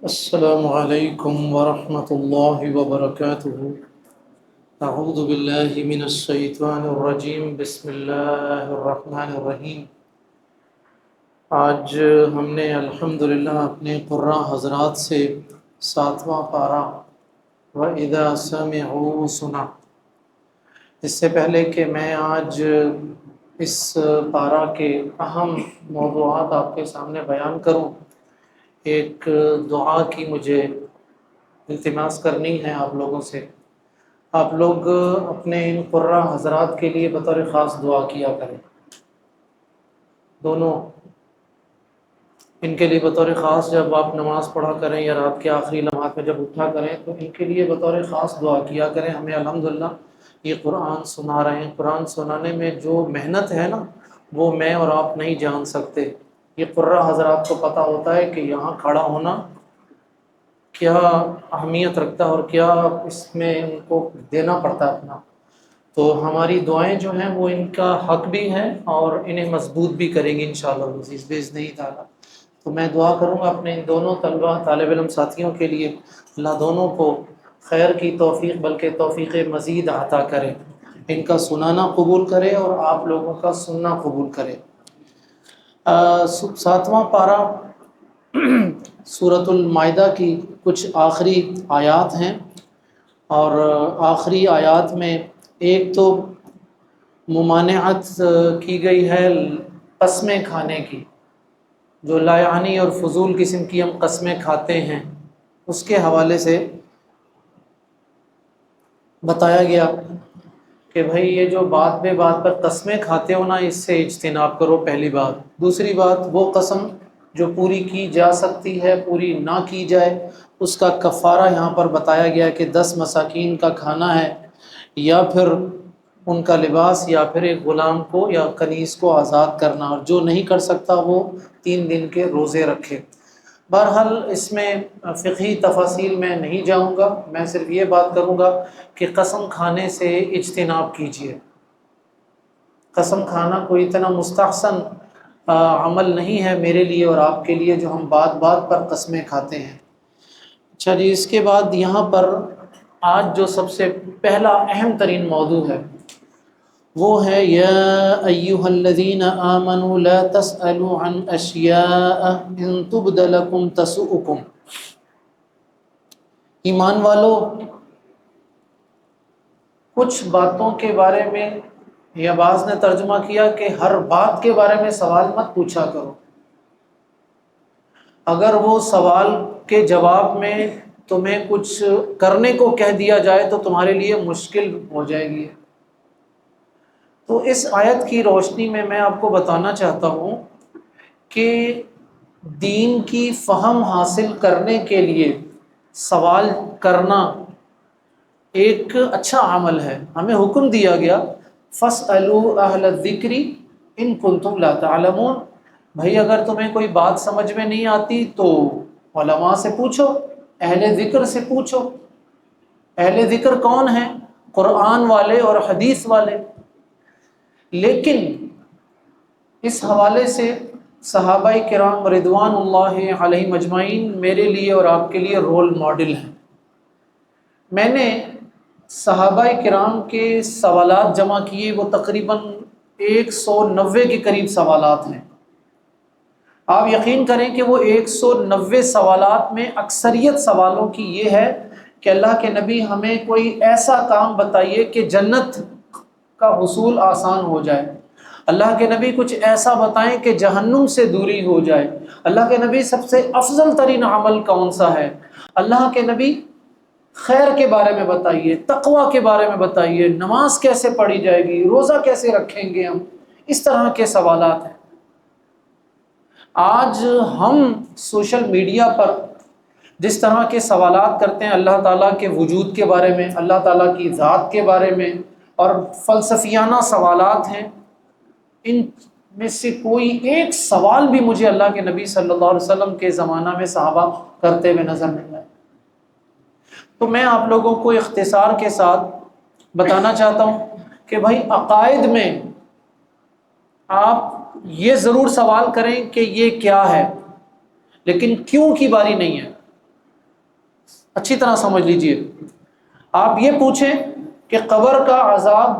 السلام علیکم ورحمۃ اللہ وبرکاتہ۔ اعوذ باللہ من الشیطان الرجیم، بسم اللہ الرحمن الرحیم۔ آج ہم نے الحمدللہ اپنے قراء حضرات سے 7واں پارہ وَإِذَا سَمِعُوا سنا۔ اس سے پہلے کہ میں آج اس پارہ کے اہم موضوعات آپ کے سامنے بیان کروں، ایک دعا کی مجھے التماس کرنی ہے آپ لوگوں سے۔ آپ لوگ اپنے ان قراء حضرات کے لیے بطور خاص دعا کیا کریں، دونوں ان کے لیے بطور خاص جب آپ نماز پڑھا کریں یا رات کے آخری لمحات میں جب اٹھا کریں تو ان کے لیے بطور خاص دعا کیا کریں۔ ہمیں الحمدللہ یہ قرآن سنا رہے ہیں، قرآن سنانے میں جو محنت ہے نا وہ میں اور آپ نہیں جان سکتے۔ یہ قراء حضرات کو پتہ ہوتا ہے کہ یہاں کھڑا ہونا کیا اہمیت رکھتا ہے اور کیا اس میں ان کو دینا پڑتا ہے اپنا۔ تو ہماری دعائیں جو ہیں وہ ان کا حق بھی ہیں اور انہیں مضبوط بھی کریں گی انشاءاللہ العزیز باذن تعالیٰ۔ تو میں دعا کروں گا اپنے ان دونوں طلبہ طالب علم ساتھیوں کے لیے، اللہ دونوں کو خیر کی توفیق بلکہ توفیق مزید عطا کرے، ان کا سنانا قبول کرے اور آپ لوگوں کا سننا قبول کرے۔ 7واں پارہ سورۃ المائدہ کی کچھ آخری آیات ہیں، اور آخری آیات میں ایک تو ممانعت کی گئی ہے قسمیں کھانے کی، جو لا یعنی اور فضول قسم کی ہم قسمیں کھاتے ہیں اس کے حوالے سے بتایا گیا کہ بھائی یہ جو بات بے بات پر قسمیں کھاتے ہو نا، اس سے اجتناب کرو، پہلی بات۔ دوسری بات، وہ قسم جو پوری کی جا سکتی ہے پوری نہ کی جائے اس کا کفارہ یہاں پر بتایا گیا کہ 10 مساکین کا کھانا ہے، یا پھر ان کا لباس، یا پھر ایک غلام کو یا کنیز کو آزاد کرنا، اور جو نہیں کر سکتا وہ 3 دن کے روزے رکھے۔ بہرحال اس میں فقہی تفاصیل میں نہیں جاؤں گا، میں صرف یہ بات کروں گا کہ قسم کھانے سے اجتناب کیجیے۔ قسم کھانا کوئی اتنا مستحسن عمل نہیں ہے میرے لیے اور آپ کے لیے جو ہم بات بات پر قسمیں کھاتے ہیں۔ اچھا جی، اس کے بعد یہاں پر آج جو سب سے پہلا اہم ترین موضوع ہے وہ ہے یا ایہا الذین آمنوا لا تسألوا عن اشیاء ان تبد لکم تسؤکم۔ ایمان والو، کچھ باتوں کے بارے میں، یا بعض نے ترجمہ کیا کہ ہر بات کے بارے میں سوال مت پوچھا کرو، اگر وہ سوال کے جواب میں تمہیں کچھ کرنے کو کہہ دیا جائے تو تمہارے لیے مشکل ہو جائے گی۔ تو اس آیت کی روشنی میں آپ کو بتانا چاہتا ہوں کہ دین کی فہم حاصل کرنے کے لیے سوال کرنا ایک اچھا عمل ہے۔ ہمیں حکم دیا گیا فَاسْأَلُوا أَهْلَ الذِّكْرِ إِن كُنتُمْ لَا تَعْلَمُونَ، بھائی اگر تمہیں کوئی بات سمجھ میں نہیں آتی تو علماء سے پوچھو، اہل ذکر سے پوچھو۔ اہل ذکر کون ہیں؟ قرآن والے اور حدیث والے۔ لیکن اس حوالے سے صحابہ کرام رضوان اللہ علیہم اجمعین میرے لیے اور آپ کے لیے رول ماڈل ہیں۔ میں نے صحابہ کرام کے سوالات جمع کیے، وہ تقریباً 190 کے قریب سوالات ہیں۔ آپ یقین کریں کہ وہ 190 سوالات میں اکثریت سوالوں کی یہ ہے کہ اللہ کے نبی ہمیں کوئی ایسا کام بتائیے کہ جنت کا حصول آسان ہو جائے، اللہ کے نبی کچھ ایسا بتائیں کہ جہنم سے دوری ہو جائے، اللہ کے نبی سب سے افضل ترین عمل کون سا ہے، اللہ کے نبی خیر کے بارے میں بتائیے، تقوی کے بارے میں بتائیے، نماز کیسے پڑھی جائے گی، روزہ کیسے رکھیں گے ہم، اس طرح کے سوالات ہیں۔ آج ہم سوشل میڈیا پر جس طرح کے سوالات کرتے ہیں اللہ تعالیٰ کے وجود کے بارے میں، اللہ تعالیٰ کی ذات کے بارے میں، اور فلسفیانہ سوالات ہیں، ان میں سے کوئی ایک سوال بھی مجھے اللہ کے نبی صلی اللہ علیہ وسلم کے زمانہ میں صحابہ کرتے ہوئے نظر نہیں آئے۔ تو میں آپ لوگوں کو اختصار کے ساتھ بتانا چاہتا ہوں کہ بھائی عقائد میں آپ یہ ضرور سوال کریں کہ یہ کیا ہے، لیکن کیوں کی باری نہیں ہے۔ اچھی طرح سمجھ لیجئے، آپ یہ پوچھیں کہ قبر کا عذاب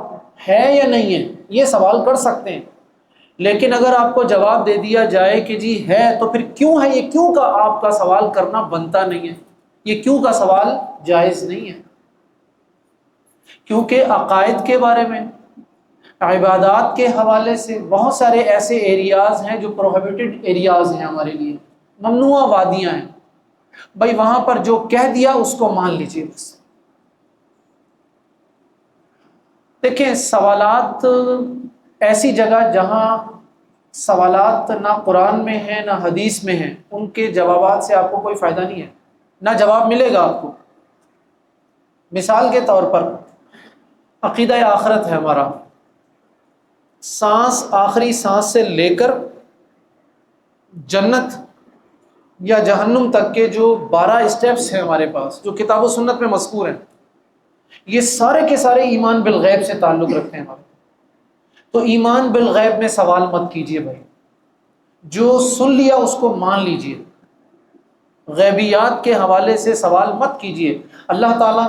ہے یا نہیں ہے، یہ سوال کر سکتے ہیں، لیکن اگر آپ کو جواب دے دیا جائے کہ جی ہے تو پھر کیوں ہے، یہ کیوں کا آپ کا سوال کرنا بنتا نہیں ہے، یہ کیوں کا سوال جائز نہیں ہے، کیونکہ عقائد کے بارے میں، عبادات کے حوالے سے بہت سارے ایسے ایریاز ہیں جو پروہیبٹڈ ایریاز ہیں، ہمارے لیے ممنوع وادیاں ہیں، بھائی وہاں پر جو کہہ دیا اس کو مان لیجیے بس۔ دیکھیں سوالات ایسی جگہ جہاں سوالات نہ قرآن میں ہیں نہ حدیث میں ہیں، ان کے جوابات سے آپ کو کوئی فائدہ نہیں ہے، نہ جواب ملے گا آپ کو۔ مثال کے طور پر عقیدہ آخرت ہے ہمارا، سانس، آخری سانس سے لے کر جنت یا جہنم تک کے جو 12 اسٹیپس ہیں ہمارے پاس، جو کتاب و سنت میں مذکور ہیں، یہ سارے کے سارے ایمان بالغیب سے تعلق رکھتے ہیں ہمارے۔ تو ایمان بالغیب میں سوال مت کیجئے بھائی، جو سن لیا اس کو مان لیجئے، غیبیات کے حوالے سے سوال مت کیجئے۔ اللہ تعالیٰ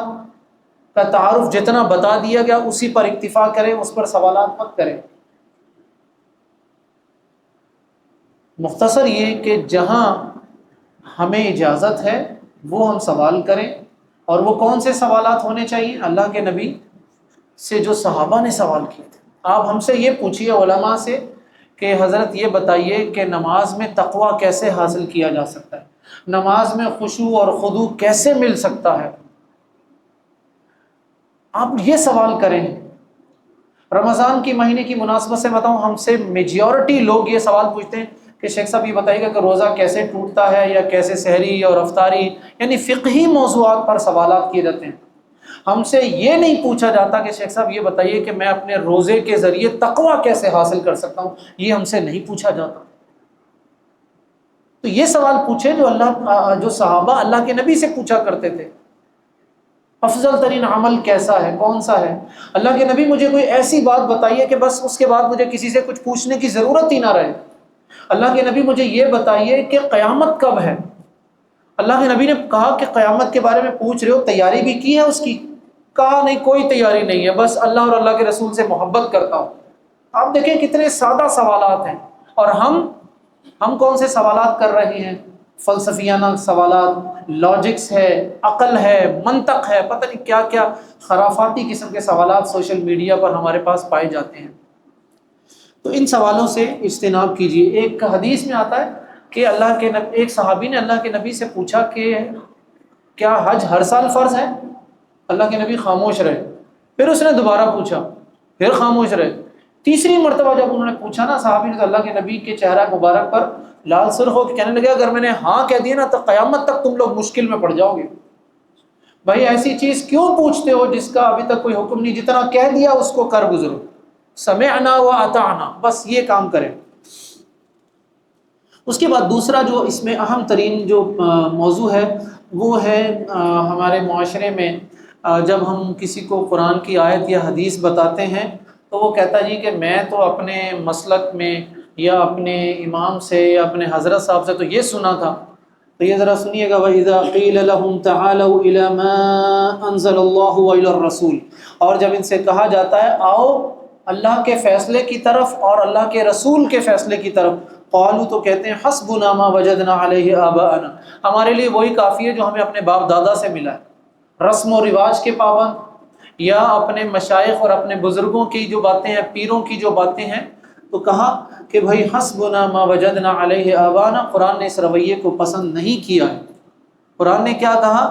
کا تعارف جتنا بتا دیا گیا اسی پر اکتفا کریں، اس پر سوالات مت کریں۔ مختصر یہ کہ جہاں ہمیں اجازت ہے وہ ہم سوال کریں، اور وہ کون سے سوالات ہونے چاہیے؟ اللہ کے نبی سے جو صحابہ نے سوال کیے تھے۔ آپ ہم سے یہ پوچھیے علماء سے کہ حضرت یہ بتائیے کہ نماز میں تقوی کیسے حاصل کیا جا سکتا ہے، نماز میں خشوع اور خضوع کیسے مل سکتا ہے، آپ یہ سوال کریں۔ رمضان کی مہینے کی مناسبت سے بتاؤں، ہم سے میجورٹی لوگ یہ سوال پوچھتے ہیں کہ شیخ صاحب یہ بتائیے گا کہ روزہ کیسے ٹوٹتا ہے، یا کیسے سحری اور افطاری، یعنی فقہی موضوعات پر سوالات کیے جاتے ہیں۔ ہم سے یہ نہیں پوچھا جاتا کہ شیخ صاحب یہ بتائیے کہ میں اپنے روزے کے ذریعے تقویٰ کیسے حاصل کر سکتا ہوں، یہ ہم سے نہیں پوچھا جاتا۔ تو یہ سوال پوچھے جو صحابہ اللہ کے نبی سے پوچھا کرتے تھے، افضل ترین عمل کیسا ہے، کون سا ہے؟ اللہ کے نبی مجھے کوئی ایسی بات بتائیے کہ بس اس کے بعد مجھے کسی سے کچھ پوچھنے کی ضرورت ہی نہ رہے۔ اللہ کے نبی مجھے یہ بتائیے کہ قیامت کب ہے۔ اللہ کے نبی نے کہا کہ قیامت کے بارے میں پوچھ رہے ہو، تیاری بھی کی ہے اس کی؟ کہا نہیں، کوئی تیاری نہیں ہے، بس اللہ اور اللہ کے رسول سے محبت کرتا ہوں۔ آپ دیکھیں کتنے سادہ سوالات ہیں، اور ہم کون سے سوالات کر رہے ہیں؟ فلسفیانہ سوالات، لاجکس ہے، عقل ہے، منطق ہے، پتہ نہیں کیا کیا خرافاتی قسم کے سوالات سوشل میڈیا پر ہمارے پاس پائے جاتے ہیں۔ تو ان سوالوں سے اجتناب کیجیے۔ ایک حدیث میں آتا ہے کہ ایک صحابی نے اللہ کے نبی سے پوچھا کہ کیا حج ہر سال فرض ہے؟ اللہ کے نبی خاموش رہے، پھر اس نے دوبارہ پوچھا، پھر خاموش رہے، تیسری مرتبہ جب انہوں نے پوچھا نا صحابی نے، تو اللہ کے نبی کے چہرہ مبارک پر لال سرخ ہو کے کہنے لگے اگر میں نے ہاں کہہ دیا نا تو قیامت تک تم لوگ مشکل میں پڑ جاؤ گے۔ بھائی ایسی چیز کیوں پوچھتے ہو جس کا ابھی تک کوئی حکم نہیں؟ جتنا کہہ دیا اس کو کر گزرو، سمعنا و اطعنا، بس یہ کام کریں۔ اس کے بعد دوسرا جو اس میں اہم ترین جو موضوع ہے وہ ہے ہمارے معاشرے میں جب ہم کسی کو قرآن کی آیت یا حدیث بتاتے ہیں تو وہ کہتا جی کہ میں تو اپنے مسلک میں یا اپنے امام سے یا اپنے حضرت صاحب سے تو یہ سنا تھا۔ تو یہ ذرا سنیے گا، وَإِذَا قِيلَ لَهُمْ تَعَالَوْا إِلَى مَا أَنزَلَ اللَّهُ وَإِلَى الرَّسُولِ، اور جب ان سے کہا جاتا ہے آؤ اللہ کے فیصلے کی طرف اور اللہ کے رسول کے فیصلے کی طرف، قالوا تو کہتے ہیں حسبنا ما وجدنا علیہ آباءنا، ہمارے لیے وہی کافی ہے جو ہمیں اپنے باپ دادا سے ملا ہے۔ رسم و رواج کے پابند یا اپنے مشائخ اور اپنے بزرگوں کی جو باتیں ہیں، پیروں کی جو باتیں ہیں، تو کہا کہ بھائی حسبنا ما وجدنا علیہ آباءنا، قرآن نے اس رویے کو پسند نہیں کیا ہے۔ قرآن نے کیا کہا؟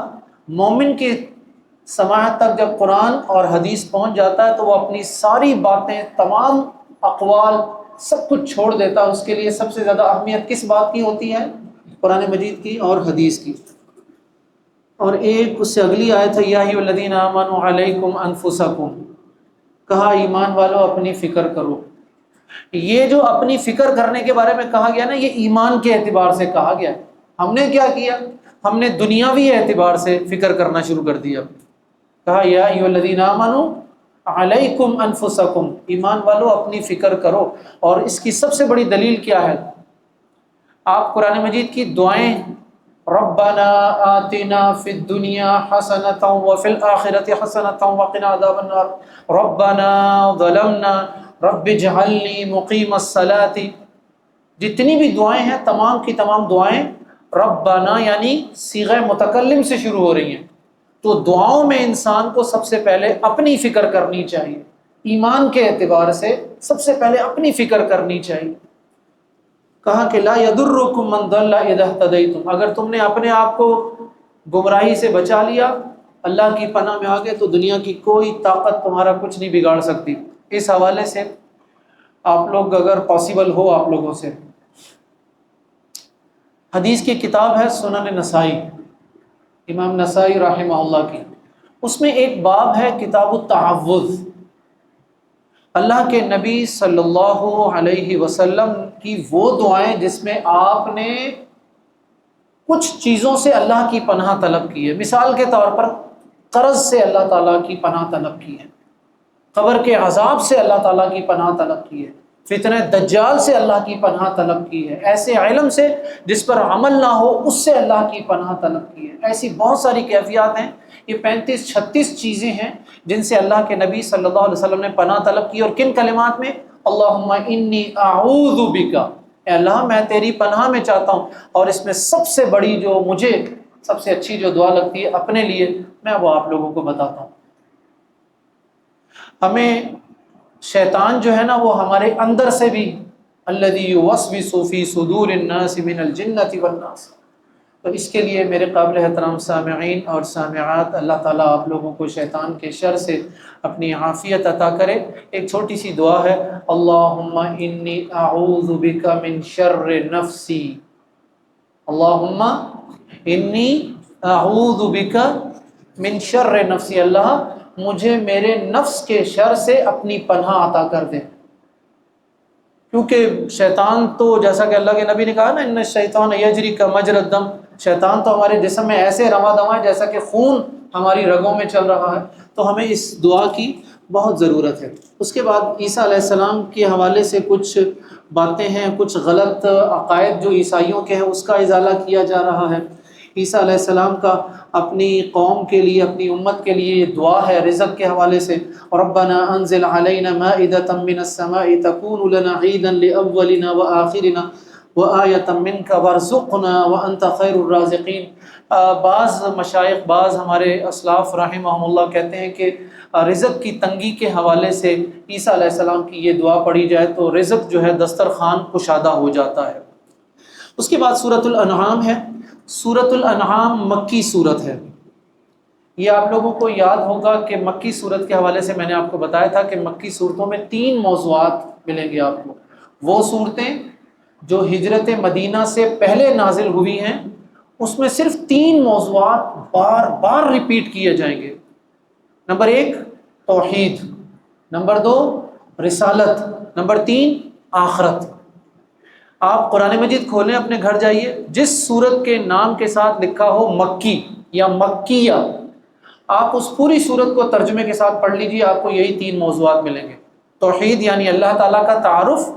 مومن کی سماعت تک جب قرآن اور حدیث پہنچ جاتا ہے تو وہ اپنی ساری باتیں، تمام اقوال، سب کچھ چھوڑ دیتا ہے۔ اس کے لیے سب سے زیادہ اہمیت کس بات کی ہوتی ہے؟ قرآن مجید کی اور حدیث کی۔ اور ایک اس سے اگلی آیت ہے یا ایھا الذین آمنوا علیکم انفسکم، کہا ایمان والو اپنی فکر کرو۔ یہ جو اپنی فکر کرنے کے بارے میں کہا گیا نا، یہ ایمان کے اعتبار سے کہا گیا۔ ہم نے کیا کیا؟ ہم نے دنیاوی اعتبار سے فکر کرنا شروع کر دیا۔ کہا یا ایھا الذین آمنوا علیکم انفسکم، ایمان والو اپنی فکر کرو۔ اور اس کی سب سے بڑی دلیل کیا ہے؟ آپ قرآن مجید کی دعائیں ربنا آتنا فی الدنیا حسنۃ وفی الآخرۃ حسنۃ وقنا عذاب النار ربنا ظلمنا رب اجعلنی مقیم الصلاۃ. جتنی بھی دعائیں ہیں تمام کی تمام دعائیں ربنا یعنی صیغہ متکلم سے شروع ہو رہی ہیں. تو دعاؤں میں انسان کو سب سے پہلے اپنی فکر کرنی چاہیے. ایمان کے اعتبار سے سب سے پہلے اپنی فکر کرنی چاہیے. کہا کہ لا یضرکم من ضل اذا اهتدیتم، اگر تم نے اپنے آپ کو گمراہی سے بچا لیا، اللہ کی پناہ میں آگے، تو دنیا کی کوئی طاقت تمہارا کچھ نہیں بگاڑ سکتی. اس حوالے سے آپ لوگ اگر پاسبل ہو آپ لوگوں سے، حدیث کی کتاب ہے سنن نسائی، امام نسائی رحمہ اللہ کی، اس میں ایک باب ہے کتاب التعوذ. اللہ کے نبی صلی اللہ علیہ وسلم کی وہ دعائیں جس میں آپ نے کچھ چیزوں سے اللہ کی پناہ طلب کی ہے. مثال کے طور پر قرض سے اللہ تعالیٰ کی پناہ طلب کی ہے، قبر کے عذاب سے اللہ تعالیٰ کی پناہ طلب کی ہے، فتنہ دجال سے اللہ کی پناہ طلب کی ہے، ایسے علم سے جس پر عمل نہ ہو اس سے اللہ کی پناہ طلب کی ہے. ایسی بہت ساری کیفیات ہیں. یہ 35-36 چیزیں ہیں جن سے اللہ کے نبی صلی اللہ علیہ وسلم نے پناہ طلب کی. اور کن کلمات میں؟ اللہم انی اعوذ بک، اے اللہ میں تیری پناہ میں چاہتا ہوں. اور اس میں سب سے بڑی جو مجھے سب سے اچھی جو دعا لگتی ہے اپنے لیے، میں وہ آپ لوگوں کو بتاتا ہوں. ہمیں شیطان جو ہے نا وہ ہمارے اندر سے بھی الذی یوسوس فی صدور الناس من الجنۃ والناس. تو اس کے لیے میرے قابل احترام سامعین اور سامعات، اللہ تعالیٰ آپ لوگوں کو شیطان کے شر سے اپنی عافیت عطا کرے. ایک چھوٹی سی دعا ہے، اللہم انی اعوذ بک من شر نفسی، اللہم انی اعوذ بک من شر نفسی، اللہ مجھے میرے نفس کے شر سے اپنی پناہ عطا کر دے. کیونکہ شیطان تو جیسا کہ اللہ کے نبی نے کہا نا، ان الشیطان یجری کمجری الدم، شیطان تو ہمارے جسم میں ایسے رواں دواں ہے جیسا کہ خون ہماری رگوں میں چل رہا ہے. تو ہمیں اس دعا کی بہت ضرورت ہے. اس کے بعد عیسیٰ علیہ السلام کے حوالے سے کچھ باتیں ہیں، کچھ غلط عقائد جو عیسائیوں کے ہیں اس کا ازالہ کیا جا رہا ہے. عیسیٰ علیہ السلام کا اپنی قوم کے لیے، اپنی امت کے لیے یہ دعا ہے رزق کے حوالے سے، ربنا انزل علینا مائدۃ من السماء تکون لنا عیدا لاولنا وآخرنا وآیۃ منک وارزقنا وانت خیر الرازقین. بعض مشائخ، بعض ہمارے اسلاف رحمہم اللہ کہتے ہیں کہ رزق کی تنگی کے حوالے سے عیسیٰ علیہ السلام کی یہ دعا پڑھی جائے تو رزق جو ہے دسترخوان کشادہ ہو جاتا ہے. اس کے بعد سورۃ الانعام ہے. سورۃ الانعام مکی صورت ہے. یہ آپ لوگوں کو یاد ہوگا کہ مکی صورت کے حوالے سے میں نے آپ کو بتایا تھا کہ مکی صورتوں میں 3 موضوعات ملیں گے آپ کو. وہ صورتیں جو ہجرت مدینہ سے پہلے نازل ہوئی ہیں اس میں صرف 3 موضوعات بار بار ریپیٹ کیے جائیں گے. نمبر 1 توحید، نمبر 2 رسالت، نمبر 3 آخرت. آپ قرآن مجید کھولیں، اپنے گھر جائیے، جس سورت کے نام کے ساتھ لکھا ہو مکی یا مکیہ، آپ اس پوری سورت کو ترجمے کے ساتھ پڑھ لیجیے، آپ کو یہی 3 موضوعات ملیں گے. توحید یعنی اللہ تعالیٰ کا تعارف،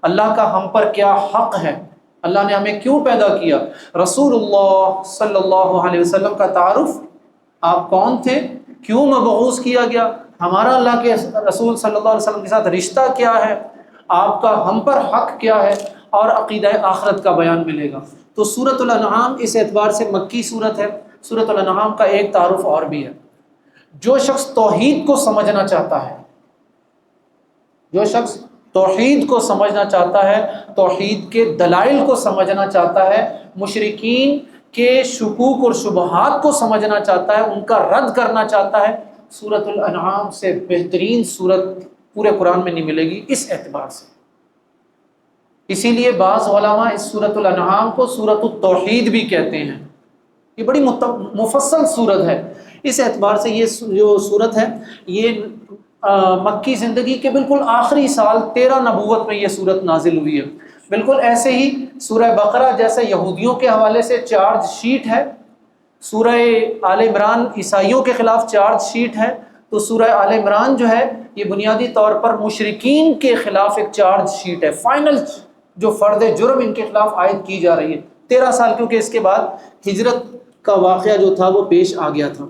اللہ کا ہم پر کیا حق ہے، اللہ نے ہمیں کیوں پیدا کیا، رسول اللہ صلی اللہ علیہ وسلم کا تعارف، آپ کون تھے، کیوں مبعوث کیا گیا، ہمارا اللہ کے رسول صلی اللہ علیہ وسلم کے ساتھ رشتہ کیا ہے، آپ کا ہم پر حق کیا ہے، اور عقیدہ آخرت کا بیان ملے گا. تو سورۃ الانعام اس اعتبار سے مکی صورت ہے. سورۃ الانعام کا ایک تعارف اور بھی ہے. جو شخص توحید کو سمجھنا چاہتا ہے، جو شخص توحید کو سمجھنا چاہتا ہے، توحید کے دلائل کو سمجھنا چاہتا ہے، مشرکین کے شکوک اور شبہات کو سمجھنا چاہتا ہے، ان کا رد کرنا چاہتا ہے، سورۃ الانعام سے بہترین سورت پورے قرآن میں نہیں ملے گی اس اعتبار سے. اسی لیے بعض علماء اس سورۃ الانعام کو سورۃ التوحید بھی کہتے ہیں. یہ بڑی مفصل سورت ہے. اس اعتبار سے یہ جو سورت ہے یہ مکی زندگی کے بالکل آخری سال 13 نبوت میں یہ سورت نازل ہوئی ہے. بالکل ایسے ہی سورہ بقرہ جیسے یہودیوں کے حوالے سے چارج شیٹ ہے، سورہ آل عمران عیسائیوں کے خلاف چارج شیٹ ہے، تو سورہ آل عمران جو ہے یہ بنیادی طور پر مشرکین کے خلاف ایک چارج شیٹ ہے، فائنل جو فرد جرم ان کے خلاف عائد کی جا رہی ہے. 13 سال، کیونکہ اس کے بعد ہجرت کا واقعہ جو تھا وہ پیش آ گیا تھا۔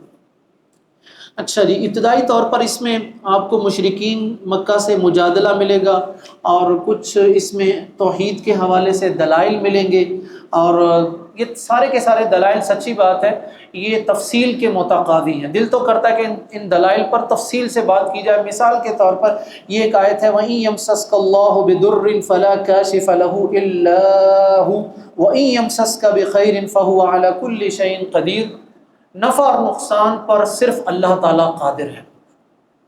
اچھا جی، ابتدائی طور پر اس میں آپ کو مشرکین مکہ سے مجادلہ ملے گا، اور کچھ اس میں توحید کے حوالے سے دلائل ملیں گے، اور یہ سارے کے سارے دلائل، سچی بات ہے یہ تفصیل کے متقاضی ہیں۔ دل تو کرتا ہے کہ ان دلائل پر تفصیل سے بات کی جائے۔ مثال کے طور پر یہ ایک آیت ہے، وَإِن يَمْسَسْكَ اللَّهُ بِضُرٍّ فَلَا كَاشِفَ لَهُ إِلَّا هُوَ وَإِن يَمْسَسْكَ بِخَيْرٍ فَهُوَ عَلَى كُلِّ شَيْءٍ قَدِيرٌ۔ نفع اور نقصان پر صرف اللہ تعالیٰ قادر ہے،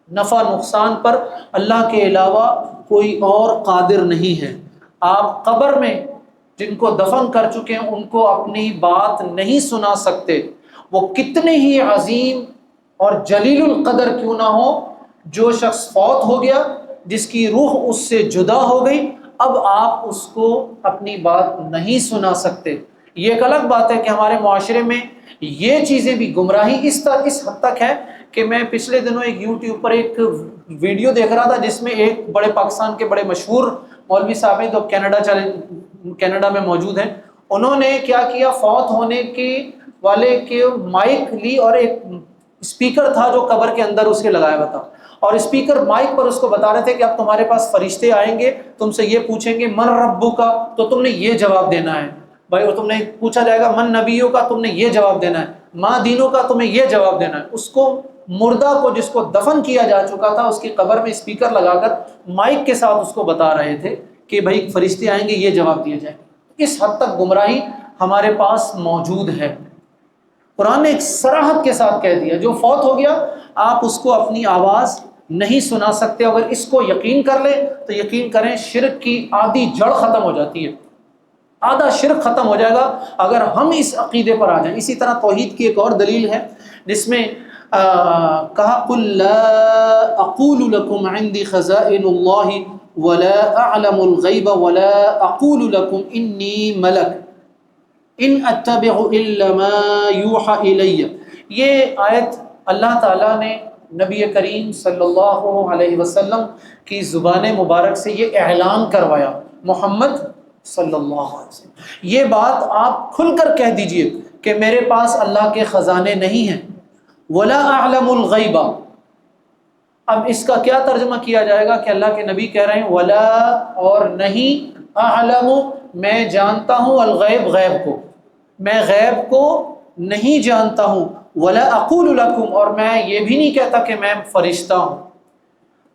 نفع نقصان پر اللہ کے علاوہ کوئی اور قادر نہیں ہے۔ آپ قبر میں جن کو دفن کر چکے ہیں ان کو اپنی بات نہیں سنا سکتے، وہ کتنے ہی عظیم اور جلیل القدر کیوں نہ ہو۔ جو شخص فوت ہو گیا، جس کی روح اس سے جدا ہو گئی، اب آپ اس کو اپنی بات نہیں سنا سکتے۔ یہ ایک الگ بات ہے کہ ہمارے معاشرے میں یہ چیزیں بھی گمراہی اس حد تک ہے کہ میں پچھلے دنوں ایک یوٹیوب پر ایک ویڈیو دیکھ رہا تھا جس میں ایک بڑے پاکستان کے بڑے مشہور مولوی صاحب ہیں جو کینیڈا میں موجود ہیں، انہوں نے کیا کیا، فوت ہونے کے والے کے مائک لی اور ایک اسپیکر تھا جو قبر کے اندر اس کے لگایا ہوا تھا، اور اسپیکر مائک پر اس کو بتا رہے تھے کہ اب تمہارے پاس فرشتے آئیں گے، تم سے یہ پوچھیں گے من ربو کا، تو تم نے یہ جواب دینا ہے بھائی، اور تم نے پوچھا جائے گا من نبیوں کا، تم نے یہ جواب دینا ہے، ماں دینوں کا، تمہیں یہ جواب دینا ہے۔ اس کو مردہ کو جس کو دفن کیا جا چکا تھا اس کی قبر میں اسپیکر لگا کر مائک کے ساتھ اس کو بتا رہے تھے کہ بھائی فرشتے آئیں گے، یہ جواب دیا جائے گا۔ اس حد تک گمراہی ہمارے پاس موجود ہے۔ قرآن نے ایک صراحت کے ساتھ کہہ دیا جو فوت ہو گیا آپ اس کو اپنی آواز نہیں سنا سکتے۔ اگر اس کو یقین کر لیں تو یقین کریں شرک کی آدھی جڑ ختم ہو جاتی ہے، آدھا شرک ختم ہو جائے گا اگر ہم اس عقیدے پر آ جائیں۔ اسی طرح توحید کی ایک اور دلیل ہے جس میں کہا قُل لَا أَقُولُ لَكُمْ عِنْدِي خَزَائِنُ اللَّهِ وَلَا أَعْلَمُ الْغَيْبَ وَلَا أَقُولُ لَكُمْ إِنِّي مَلَكٌ إِنْ أَتَّبِعُ إِلَّا مَا يُوحَى إِلَيَّ۔ یہ آیت اللہ تعالیٰ نے نبی کریم صلی اللہ علیہ وسلم کی زبان مبارک سے یہ اعلان کروایا، محمد صلی اللہ علیہ وسلم یہ بات آپ کھل کر کہہ دیجئے کہ میرے پاس اللہ کے خزانے نہیں ہیں۔ ولا اعلم الغیب، اب اس کا کیا ترجمہ کیا جائے گا کہ اللہ کے نبی کہہ رہے ہیں ولا، اور نہیں، اعلم، میں جانتا ہوں، الغیب، غیب کو، میں غیب کو نہیں جانتا ہوں، ولا اقول لکم، اور میں یہ بھی نہیں کہتا کہ میں فرشتہ ہوں۔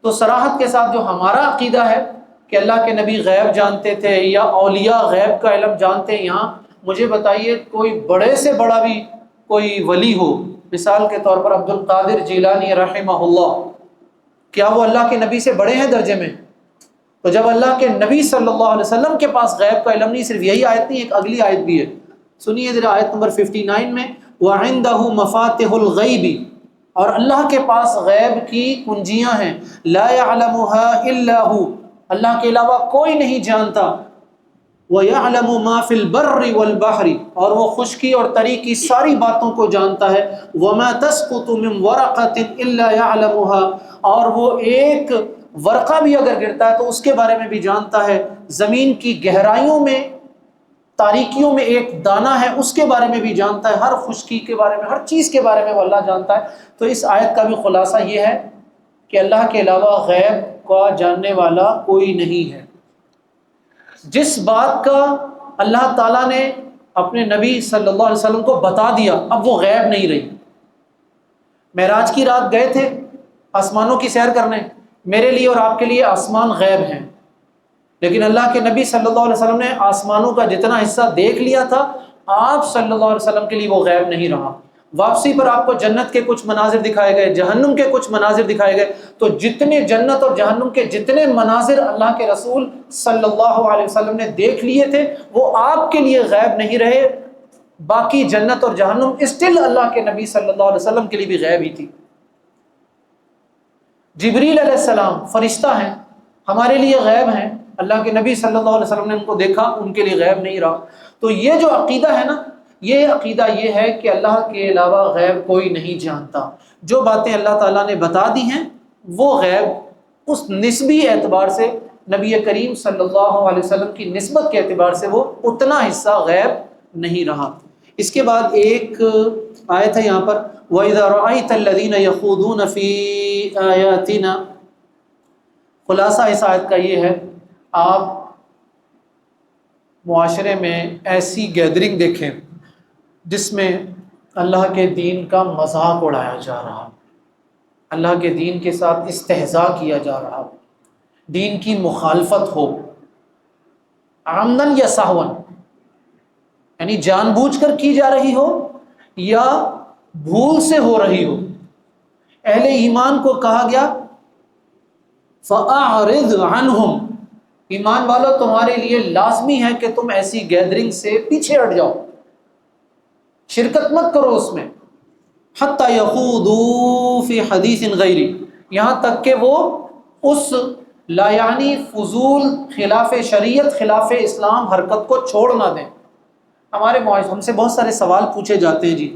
تو صراحت کے ساتھ جو ہمارا عقیدہ ہے کہ اللہ کے نبی غیب جانتے تھے یا اولیاء غیب کا علم جانتے ہیں، یہاں مجھے بتائیے کوئی بڑے سے بڑا بھی کوئی ولی ہو، مثال کے طور پر عبد القادر جیلانی رحمہ اللہ، کیا وہ اللہ کے نبی سے بڑے ہیں درجے میں؟ تو جب اللہ کے نبی صلی اللہ علیہ وسلم کے پاس غیب کا علم نہیں، صرف یہی آیت نہیں، ایک اگلی آیت بھی ہے، سنیے ذرا آیت نمبر 59 میں، وَعِندَهُ مَفَاتِحُ الْغَيْبِ، اور اللہ کے پاس غیب کی کنجیاں ہیں، لَا يَعْلَمُهَا إِلَّا هُ، اللہ کے علاوہ کوئی نہیں جانتا، وَيَعْلَمُ مَا فِي الْبَرِّ وَالْبَحْرِ، اور وہ خشکی اور تری کی ساری باتوں کو جانتا ہے، وَمَا تَسْقُطُ مِنْ وَرَقَةٍ إِلَّا يَعْلَمُهَا، اور وہ ایک ورقہ بھی اگر گرتا ہے تو اس کے بارے میں بھی جانتا ہے، زمین کی گہرائیوں میں تاریکیوں میں ایک دانہ ہے اس کے بارے میں بھی جانتا ہے، ہر خشکی کے بارے میں، ہر چیز کے بارے میں وہ اللہ جانتا ہے۔ تو اس آیت کا بھی خلاصہ یہ ہے کہ اللہ کے علاوہ غیب کا جاننے والا کوئی نہیں ہے۔ جس بات کا اللہ تعالیٰ نے اپنے نبی صلی اللہ علیہ وسلم کو بتا دیا اب وہ غیب نہیں رہی۔ معراج کی رات گئے تھے آسمانوں کی سیر کرنے، میرے لیے اور آپ کے لیے آسمان غیب ہیں، لیکن اللہ کے نبی صلی اللہ علیہ وسلم نے آسمانوں کا جتنا حصہ دیکھ لیا تھا، آپ صلی اللہ علیہ وسلم کے لیے وہ غیب نہیں رہا۔ واپسی پر آپ کو جنت کے کچھ مناظر دکھائے گئے، جہنم کے کچھ مناظر دکھائے گئے، تو جتنے جنت اور جہنم کے جتنے مناظر اللہ کے رسول صلی اللہ علیہ وسلم نے دیکھ لیے تھے وہ آپ کے لیے غیب نہیں رہے، باقی جنت اور جہنم اسٹل اللہ کے نبی صلی اللہ علیہ وسلم کے لیے بھی غیب ہی تھی۔ جبریل علیہ السلام فرشتہ ہیں، ہمارے لیے غیب ہیں، اللہ کے نبی صلی اللہ علیہ وسلم نے ان کو دیکھا، ان کے لیے غیب نہیں رہا۔ تو یہ جو عقیدہ ہے نا، یہ عقیدہ یہ ہے کہ اللہ کے علاوہ غیب کوئی نہیں جانتا۔ جو باتیں اللہ تعالیٰ نے بتا دی ہیں وہ غیب اس نسبی اعتبار سے نبی کریم صلی اللہ علیہ وسلم کی نسبت کے اعتبار سے وہ اتنا حصہ غیب نہیں رہا۔ اس کے بعد ایک آیت ہے یہاں پر وَإِذَا رَأَيْتَ الَّذِينَ يَخُوضُونَ فِي آيَاتِنَا، خلاصہ اس آیت کا یہ ہے، آپ معاشرے میں ایسی گیدرنگ دیکھیں جس میں اللہ کے دین کا مذاق اڑایا جا رہا، اللہ کے دین کے ساتھ استہزاء کیا جا رہا، دین کی مخالفت ہو، عمدن یا سہون، یعنی جان بوجھ کر کی جا رہی ہو یا بھول سے ہو رہی ہو۔ اہل ایمان کو کہا گیا فَأَعْرِضْ عَنْهُمْ، ایمان والو تمہارے لیے لازمی ہے کہ تم ایسی گیدرنگ سے پیچھے ہٹ جاؤ، شرکت مت کرو اس میں، حَتَّى يَخُوضُوا فِي حَدِيثٍ غَيْرِ، یہاں تک کہ وہ اس لا یعنی فضول خلاف شریعت خلاف اسلام حرکت کو چھوڑ نہ دیں۔ ہمارے ہم سے بہت سارے سوال پوچھے جاتے ہیں جی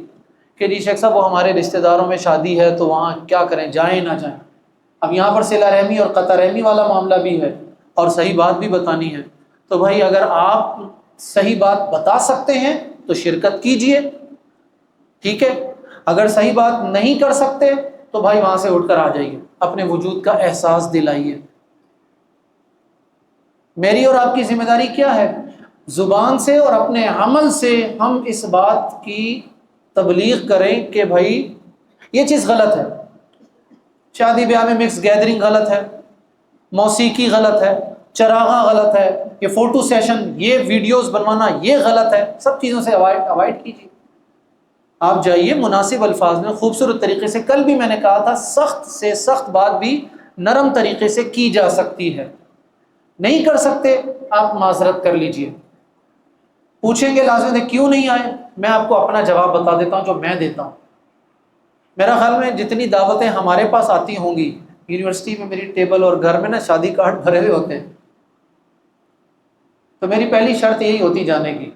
کہ جی شیخ صاحب وہ ہمارے رشتہ داروں میں شادی ہے تو وہاں کیا کریں، جائیں نہ جائیں؟ اب یہاں پر صلہ رحمی اور قطع رحمی والا معاملہ بھی ہے اور صحیح بات بھی بتانی ہے، تو بھائی اگر آپ صحیح بات بتا سکتے ہیں تو شرکت کیجئے، ٹھیک ہے، اگر صحیح بات نہیں کر سکتے تو بھائی وہاں سے اٹھ کر آ جائیے، اپنے وجود کا احساس دلائیے۔ میری اور آپ کی ذمہ داری کیا ہے؟ زبان سے اور اپنے عمل سے ہم اس بات کی تبلیغ کریں کہ بھائی یہ چیز غلط ہے، شادی بیاہ میں مکس گیدرنگ غلط ہے، موسیقی غلط ہے، چراغاں غلط ہے، یہ فوٹو سیشن، یہ ویڈیوز بنوانا یہ غلط ہے، سب چیزوں سے اوائڈ کیجیے۔ آپ جائیے مناسب الفاظ میں خوبصورت طریقے سے، کل بھی میں نے کہا تھا سخت سے سخت بات بھی نرم طریقے سے کی جا سکتی ہے، نہیں کر سکتے آپ معذرت کر لیجئے۔ پوچھیں گے لازم ہے کیوں نہیں آئے، میں آپ کو اپنا جواب بتا دیتا ہوں جو میں دیتا ہوں۔ میرا خیال میں جتنی دعوتیں ہمارے پاس آتی ہوں گی، یونیورسٹی میں میری ٹیبل اور گھر میں نا شادی کارڈ بھرے ہوئے ہوتے ہیں، تو میری پہلی شرط یہی ہوتی جانے کی،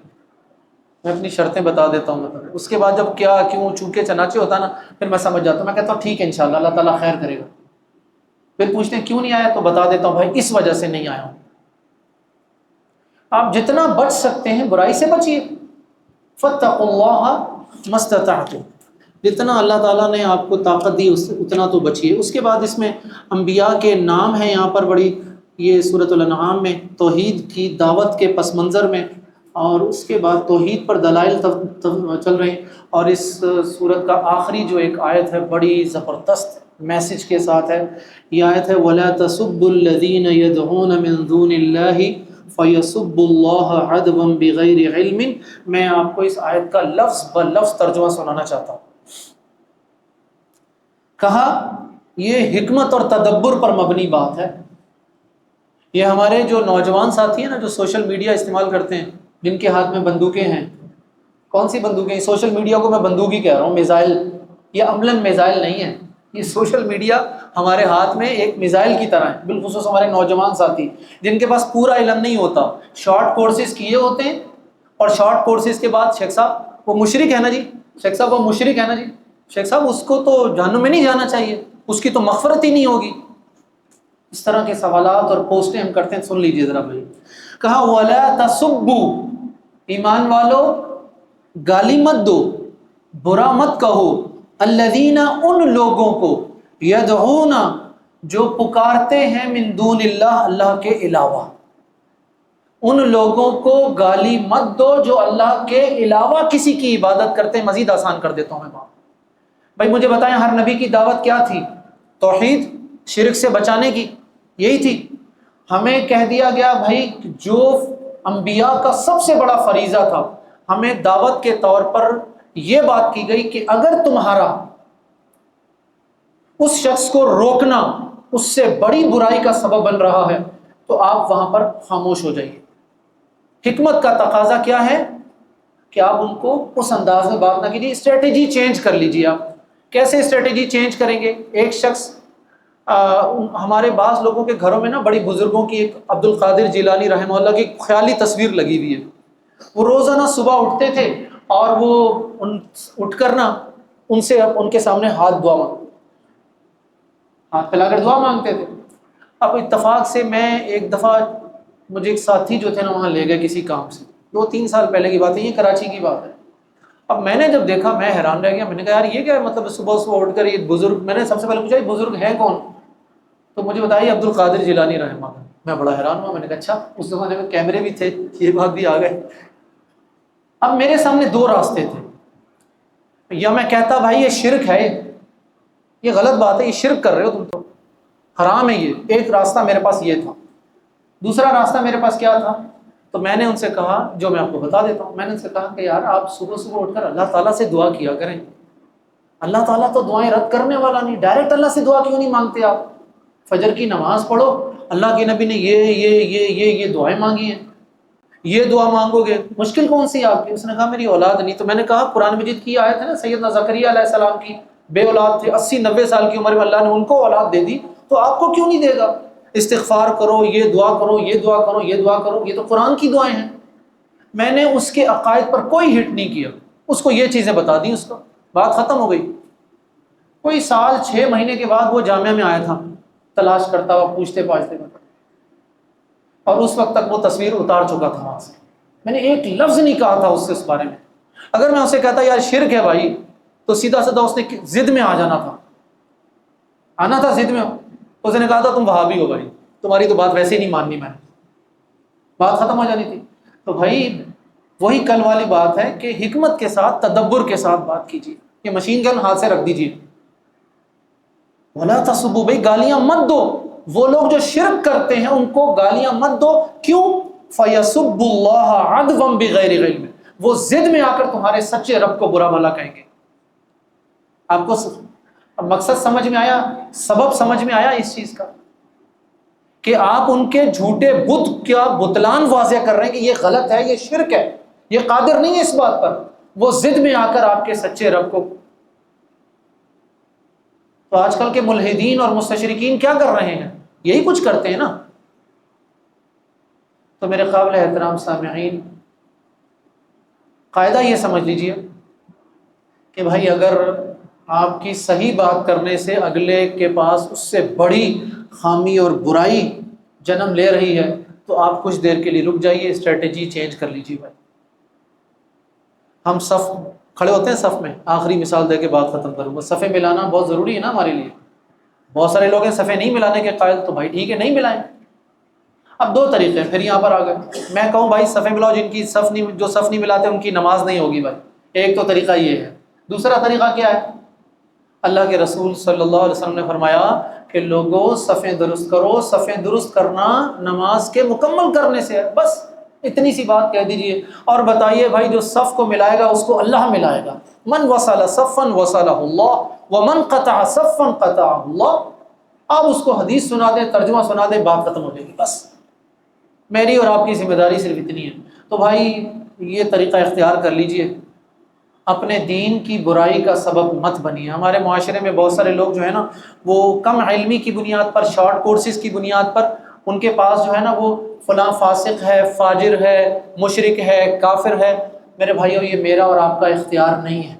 میں اپنی شرطیں بتا دیتا ہوں، اس کے بعد جب کیا کیوں چونکہ چنانچہ ہوتا نا پھر میں سمجھ جاتا ہوں، میں کہتا ہوں ٹھیک ہے انشاءاللہ اللہ تعالیٰ خیر کرے گا۔ پھر پوچھتے ہیں کیوں نہیں آیا، تو بتا دیتا ہوں بھائی اس وجہ سے نہیں آیا ہوں۔ آپ جتنا بچ سکتے ہیں برائی سے بچیے، فاتقوا اللہ ما استطعتم، جتنا اللہ تعالیٰ نے آپ کو طاقت دی اتنا تو بچیے۔ اس کے بعد اس میں انبیاء کے نام ہیں یہاں پر بڑی، یہ سورۃ الانعام میں توحید کی دعوت کے پس منظر میں، اور اس کے بعد توحید پر دلائل چل رہے ہیں، اور اس سورت کا آخری جو ایک آیت ہے بڑی زبردست میسج کے ساتھ ہے، یہ آیت ہے وَلَا تَسُبُّوا الَّذِينَ يَدْعُونَ مِن دُونِ اللَّهِ فَيَسُبُّوا اللَّهَ عَدْوًا بِغَيْرِ عِلْمٍ۔ میں آپ کو اس آیت کا لفظ بلفظ ترجمہ سنانا چاہتا ہوں۔ کہا یہ حکمت اور تدبر پر مبنی بات ہے۔ یہ ہمارے جو نوجوان ساتھی ہیں نا جو سوشل میڈیا استعمال کرتے ہیں، جن کے ہاتھ میں بندوقیں ہیں، کون سی بندوقیں؟ سوشل میڈیا کو میں بندوق ہی کہہ رہا ہوں، میزائل، یہ عملاً میزائل نہیں ہے، یہ سوشل میڈیا ہمارے ہاتھ میں ایک میزائل کی طرح ہے، بالخصوص ہمارے نوجوان ساتھی جن کے پاس پورا علم نہیں ہوتا، شارٹ کورسز کیے ہوتے ہیں، اور شارٹ کورسز کے بعد شیخ صاحب وہ مشرک ہے نا جی، شیخ صاحب وہ مشرک ہے نا جی، شیخ صاحب اس کو تو جہنم میں نہیں جانا چاہیے، اس کی تو مغفرت ہی نہیں ہوگی۔ اس طرح کے سوالات اور پوسٹیں ہم کرتے ہیں، سن لیجیے ذرا بھائی۔ کہا وَلَا تَسُبُّوا، ایمان والو گالی مت دو، برا مت کہو، الذین، ان لوگوں کو، یدعون، جو پکارتے ہیں، من دون اللہ، اللہ کے علاوہ، ان لوگوں کو گالی مت دو جو اللہ کے علاوہ کسی کی عبادت کرتے ہیں۔ مزید آسان کر دیتا ہوں میں بات، بھائی مجھے بتائیں ہر نبی کی دعوت کیا تھی؟ توحید، شرک سے بچانے کی، یہی تھی۔ ہمیں کہہ دیا گیا بھائی جو انبیاء کا سب سے بڑا فریضہ تھا، ہمیں دعوت کے طور پر یہ بات کی گئی کہ اگر تمہارا اس شخص کو روکنا اس سے بڑی برائی کا سبب بن رہا ہے تو آپ وہاں پر خاموش ہو جائیے۔ حکمت کا تقاضا کیا ہے کہ آپ ان کو اس انداز میں بات نہ کیجیے، اسٹریٹجی چینج کر لیجیے۔ آپ کیسے اسٹریٹجی چینج کریں گے؟ ایک شخص ہمارے بعض لوگوں کے گھروں میں نا بڑی بزرگوں کی، ایک عبد القادر جیلانی رحمہ اللہ کی خیالی تصویر لگی ہوئی ہے، وہ روزانہ صبح اٹھتے تھے اور وہ اٹھ کر نا ان سے ان کے سامنے ہاتھ پھیلا کر دعا مانگتے تھے۔ اب اتفاق سے میں ایک دفعہ، مجھے ایک ساتھی جو تھے نا وہاں لے گئے کسی کام سے، 2-3 سال پہلے کی بات ہے، یہ کراچی کی بات ہے۔ اب میں نے جب دیکھا میں حیران رہ گیا، میں نے کہا یار یہ کیا ہے، مطلب صبح صبح اٹھ کر یہ بزرگ، میں نے سب سے پہلے پوچھا یہ بزرگ ہے کون، تو مجھے بتایا عبد القادر جیلانی رحمہ اللہ۔ میں بڑا حیران ہوا، میں نے کہا اچھا، اس زمانے میں کیمرے بھی تھے، یہ بات بھی آ گئے۔ اب میرے سامنے 2 راستے تھے، یا میں کہتا بھائی یہ شرک ہے، یہ غلط بات ہے، یہ شرک کر رہے ہو تم، تو حرام ہے یہ، ایک راستہ میرے پاس یہ تھا۔ دوسرا راستہ میرے پاس کیا تھا، تو میں نے ان سے کہا، جو میں آپ کو بتا دیتا ہوں، میں نے ان سے کہا کہ یار آپ صبح صبح اٹھ کر اللہ تعالیٰ سے دعا کیا کریں، اللہ تعالیٰ تو دعائیں رد کرنے والا نہیں، ڈائریکٹ اللہ سے دعا کیوں نہیں مانگتے آپ؟ فجر کی نماز پڑھو، اللہ کے نبی نے یہ دعائیں مانگی ہیں، یہ دعا مانگو گے، مشکل کون سی آپ کی؟ اس نے کہا میری اولاد نہیں۔ تو میں نے کہا قرآن مجید کی آیت ہے نا، سیدنا زکریا علیہ السلام کی، بے اولاد تھے، 80-90 سال کی عمر میں اللہ نے ان کو اولاد دے دی، تو آپ کو کیوں نہیں دے گا؟ استغفار کرو، یہ دعا کرو، یہ دعا کرو، یہ دعا کرو، یہ تو قرآن کی دعائیں ہیں۔ میں نے اس کے عقائد پر کوئی ہٹ نہیں کیا، اس کو یہ چیزیں بتا دی، اس کو بات ختم ہو گئی۔ کوئی 1-6 مہینے کے بعد وہ جامعہ میں آیا تھا، تلاش کرتا ہوا، پوچھتے پاچھتے، اور اس وقت تک وہ تصویر اتار چکا تھا وہاں سے۔ میں نے ایک لفظ نہیں کہا تھا اس سے اس بارے میں۔ اگر میں اسے کہتا یار شرک ہے بھائی، تو سیدھا سیدھا اس نے ضد میں آ جانا تھا، آنا تھا ضد میں۔ اس نے کہا تھا تم وہابی ہو بھائی، تمہاری تو بات ویسے ہی نہیں ماننی، میں نے، بات ختم ہو جانی تھی۔ تو بھائی وہی کل والی بات ہے کہ حکمت کے ساتھ، تدبر کے ساتھ بات کیجیے۔ یہ مشین گن ہاتھ سے رکھ دیجیے، وَلَا تَسُبُّوا، بھائی گالیاں مت دو، وہ لوگ جو شرک کرتے ہیں ان کو گالیاں مت دو، کیوں؟ فَيَسُبُّ اللَّهَ عَدْوًا بِغَيْرِ عِلْمٍ، وہ ضد میں آ کر تمہارے سچے رب کو برا بھلا کہیں گے۔ آپ کو اب مقصد سمجھ میں آیا، سبب سمجھ میں آیا اس چیز کا، کہ آپ ان کے جھوٹے بت کا بتلان واضح کر رہے ہیں کہ یہ غلط ہے، یہ شرک ہے، یہ قادر نہیں ہے اس بات پر، وہ ضد میں آ کر آپ کے سچے رب کو۔ تو آج کل کے ملحدین اور مستشرکین کیا کر رہے ہیں؟ یہی کچھ کرتے ہیں نا۔ تو میرے قابل احترام سامعین، قاعدہ یہ سمجھ لیجئے کہ بھائی اگر آپ کی صحیح بات کرنے سے اگلے کے پاس اس سے بڑی خامی اور برائی جنم لے رہی ہے، تو آپ کچھ دیر کے لیے رک جائیے، اسٹریٹجی چینج کر لیجیے۔ بھائی ہم صف کھڑے ہوتے ہیں، صف میں، آخری مثال دے کے بات ختم کروں گا، صفیں ملانا بہت ضروری ہے نا ہمارے لیے۔ بہت سارے لوگ ہیں صفیں نہیں ملانے کے قائل، تو بھائی ٹھیک ہے نہیں ملائیں۔ اب 2 طریقے ہیں، پھر یہاں پر آ گئے، میں کہوں بھائی صفیں ملاؤ، جن کی جو صف نہیں ملاتے ان کی نماز نہیں ہوگی بھائی، ایک تو طریقہ یہ ہے۔ دوسرا طریقہ کیا ہے؟ اللہ کے رسول صلی اللہ علیہ وسلم نے فرمایا کہ لوگوں صفیں درست کرو، صفیں درست کرنا نماز کے مکمل کرنے سے ہے، بس اتنی سی بات کہہ دیجئے، اور بتائیے بھائی جو صف کو ملائے گا اس کو اللہ ملائے گا، من وصل صفا وصلہ اللہ ومن قطع صفا قطعہ اللہ۔ آپ اس کو حدیث سنا دیں، ترجمہ سنا دیں، بات ختم ہو جائے گی، بس میری اور آپ کی ذمہ داری صرف اتنی ہے۔ تو بھائی یہ طریقہ اختیار کر لیجئے، اپنے دین کی برائی کا سبب مت بنیے۔ ہمارے معاشرے میں بہت سارے لوگ جو ہے نا، وہ کم علمی کی بنیاد پر، شارٹ کورسز کی بنیاد پر، ان کے پاس جو ہے نا وہ فلاں فاسق ہے، فاجر ہے، مشرک ہے، کافر ہے۔ میرے بھائیو یہ میرا اور آپ کا اختیار نہیں ہے،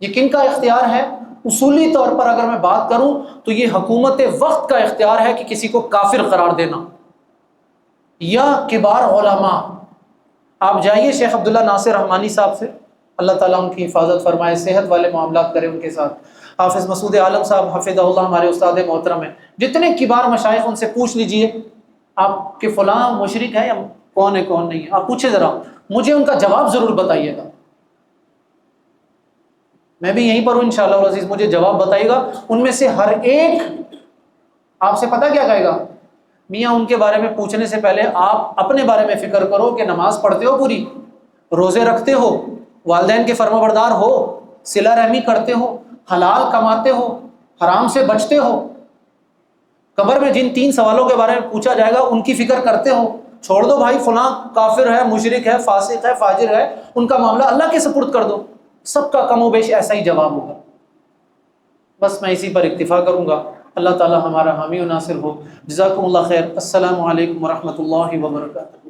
یہ کن کا اختیار ہے؟ اصولی طور پر اگر میں بات کروں تو یہ حکومت وقت کا اختیار ہے کہ کسی کو کافر قرار دینا، یا کبار علماء۔ آپ جائیے شیخ عبداللہ ناصر رحمانی صاحب سے، اللہ تعالیٰ ان کی حفاظت فرمائے، صحت والے معاملات کرے ان کے ساتھ۔ حافظ مسعود عالم صاحب حفظہ اللہ ہمارے استاد محترم ہیں، جتنے کبار مشائخ ان سے پوچھ لیجئے آپ کہ فلاں مشرک ہے یا کون ہے کون نہیں ہے، آپ پوچھے ذرا، مجھے ان کا جواب ضرور بتائیے گا، میں بھی یہیں پر ہوں انشاءاللہ العزیز، مجھے جواب بتائیے گا۔ ان میں سے ہر ایک آپ سے پتہ کیا کہے گا؟ میاں ان کے بارے میں پوچھنے سے پہلے آپ اپنے بارے میں فکر کرو کہ نماز پڑھتے ہو پوری، روزے رکھتے ہو، والدین کے فرمانبردار ہو، صلہ رحمی کرتے ہو، حلال کماتے ہو، حرام سے بچتے ہو، قبر میں جن 3 سوالوں کے بارے میں پوچھا جائے گا ان کی فکر کرتے ہو۔ چھوڑ دو بھائی فلاں کافر ہے، مشرک ہے، فاسق ہے، فاجر ہے، ان کا معاملہ اللہ کے سپرد کر دو، سب کا کم و بیش ایسا ہی جواب ہوگا۔ بس میں اسی پر اکتفا کروں گا، اللہ تعالی ہمارا حامی و ناصر ہو۔ جزاکم اللہ خیر، السلام علیکم ورحمۃ اللہ وبرکاتہ۔